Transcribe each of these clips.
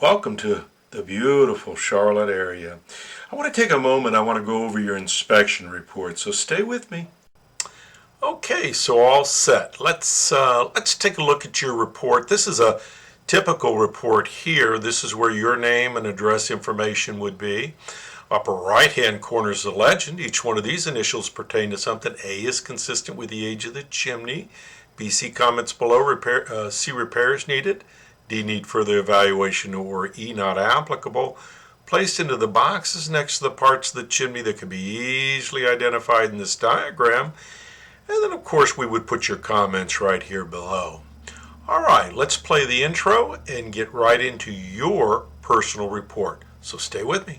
Welcome to the beautiful Charlotte area. I want to take a moment. I want to go over your inspection report, so stay with me. Okay, so all set. Let's take a look at your report. This is a typical report here. This is where your name and address information would be. Upper right-hand corner is the legend. Each one of these initials pertain to something. A is consistent with the age of the chimney. B, see comments below. C, repairs needed. D, need further evaluation, or E, not applicable. Placed into the boxes next to the parts of the chimney that can be easily identified in this diagram. And then, of course, we would put your comments right here below. All right, let's play the intro and get right into your personal report. So stay with me.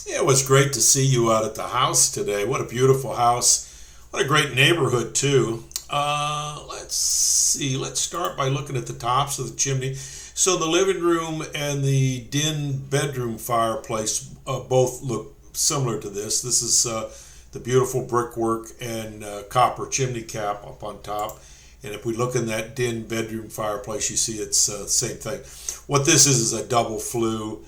It was great to see you out at the house today. What a beautiful house. What a great neighborhood, too. Let's see. Let's start by looking at the tops of the chimney. So the living room and the den bedroom fireplace both look similar to this. This is the beautiful brickwork and copper chimney cap up on top. And if we look in that den bedroom fireplace, you see it's the same thing. What this is a double flue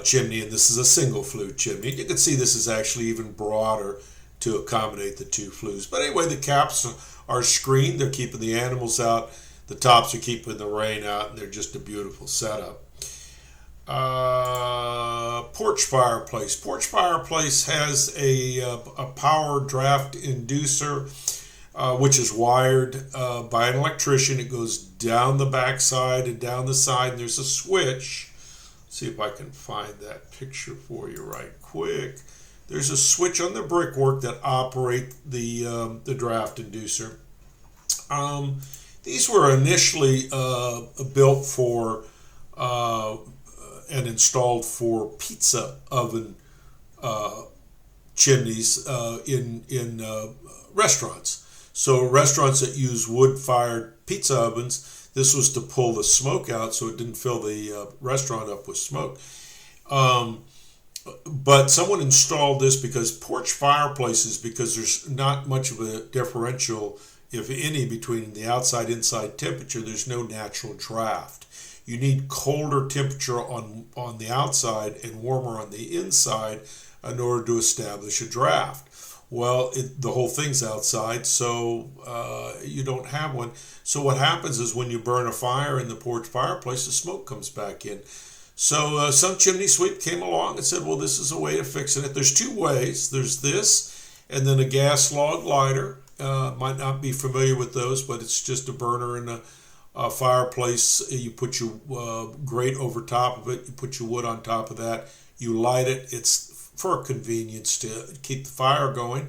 chimney, and this is a single flue chimney. You can see this is actually even broader to accommodate the two flues. But anyway, the caps are screened. They're keeping the animals out. The tops are keeping the rain out, and they're just a beautiful setup. Porch fireplace. Porch fireplace has a power draft inducer, which is wired by an electrician. It goes down the back side and down the side, and there's a switch. See if I can find that picture for you right quick. There's a switch on the brickwork that operate the draft inducer. These were initially built for and installed for pizza oven chimneys in restaurants. So restaurants that use wood-fired pizza ovens, this was to pull the smoke out so it didn't fill the restaurant up with smoke. But someone installed this because porch fireplaces, because there's not much of a differential, if any, between the outside-inside temperature, there's no natural draft. You need colder temperature on the outside and warmer on the inside in order to establish a draft. Well, the whole thing's outside, so you don't have one. So what happens is when you burn a fire in the porch fireplace, the smoke comes back in. So some chimney sweep came along and said, well, this is a way of fixing it. There's two ways. There's this, and then a gas log lighter. Might not be familiar with those, but it's just a burner in a fireplace. You put your grate over top of it. You put your wood on top of that. You light it. It's for convenience to keep the fire going.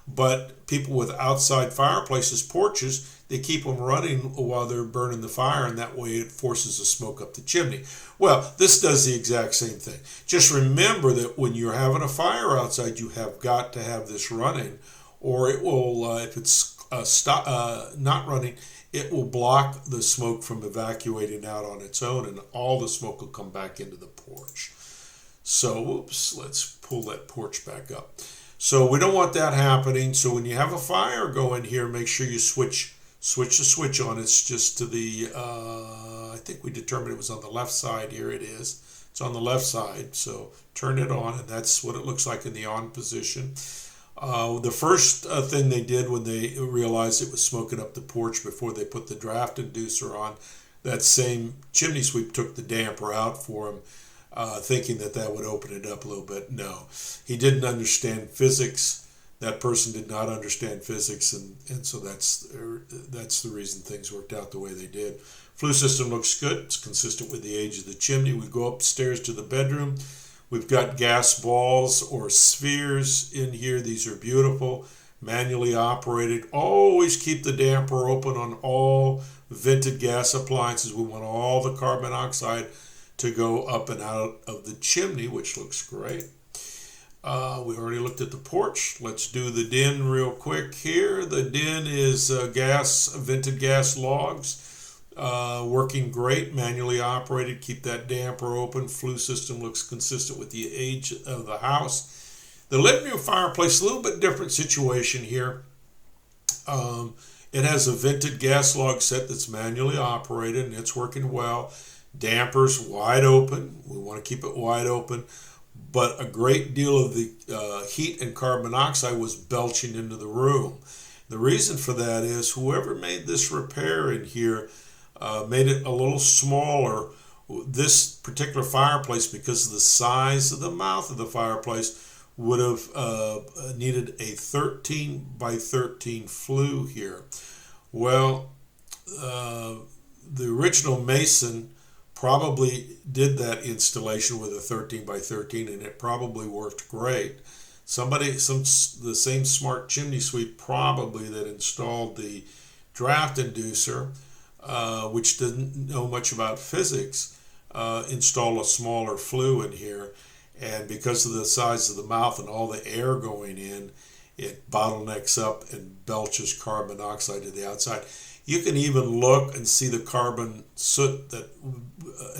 But people with outside fireplaces, porches, they keep them running while they're burning the fire, and that way it forces the smoke up the chimney. Well, this does the exact same thing. Just remember that when you're having a fire outside, you have got to have this running, or it will, if it's not running, it will block the smoke from evacuating out on its own, and all the smoke will come back into the porch. So, let's pull that porch back up. So we don't want that happening. So when you have a fire going here, make sure you switch the switch on. It's just to the, I think we determined it was on the left side. Here it is. It's on the left side. So turn it on, and that's what it looks like in the on position. The first thing they did when they realized it was smoking up the porch before they put the draft inducer on, that same chimney sweep took the damper out for him, thinking that would open it up a little bit. No, he didn't understand physics. That person did not understand physics, and so that's the reason things worked out the way they did. Flue system looks good. It's consistent with the age of the chimney. We go upstairs to the bedroom. We've got gas balls or spheres in here. These are beautiful, manually operated. Always keep the damper open on all vented gas appliances. We want all the carbon monoxide to go up and out of the chimney, which looks great. We already looked at the porch. Let's do the den real quick here. The den is vented gas logs, working great, manually operated. Keep that damper open. Flue system looks consistent with the age of the house. The living room fireplace, a little bit different situation here. It has a vented gas log set that's manually operated and it's working well. Dampers wide open. We want to keep it wide open. But a great deal of the heat and carbon monoxide was belching into the room. The reason for that is whoever made this repair in here made it a little smaller. This particular fireplace, because of the size of the mouth of the fireplace, would have needed a 13 by 13 flue here. Well, the original mason probably did that installation with a 13 by 13 and it probably worked great. The same smart chimney sweep probably that installed the draft inducer, which didn't know much about physics, installed a smaller flue in here. And because of the size of the mouth and all the air going in, it bottlenecks up and belches carbon monoxide to the outside. You can even look and see the carbon soot that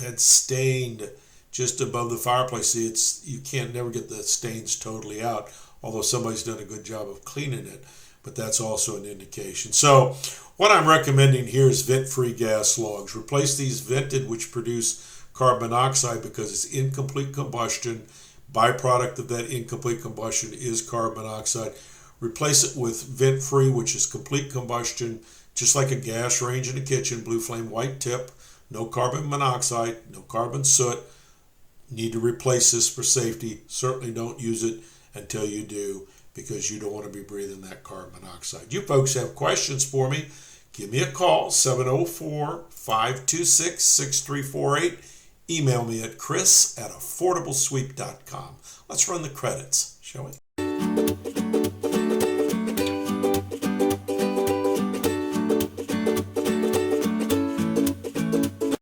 had stained just above the fireplace. See, you can't never get the stains totally out, although somebody's done a good job of cleaning it. But that's also an indication. So what I'm recommending here is vent-free gas logs. Replace these vented, which produce carbon monoxide because it's incomplete combustion. Byproduct of that incomplete combustion is carbon monoxide. Replace it with vent-free, which is complete combustion, just like a gas range in a kitchen, blue flame white tip, no carbon monoxide, no carbon soot. Need to replace this for safety. Certainly don't use it until you do, because you don't want to be breathing that carbon monoxide. You folks have questions for me, give me a call, 704-526-6348. Email me at chris@affordablesweep.com. Let's run the credits, shall we?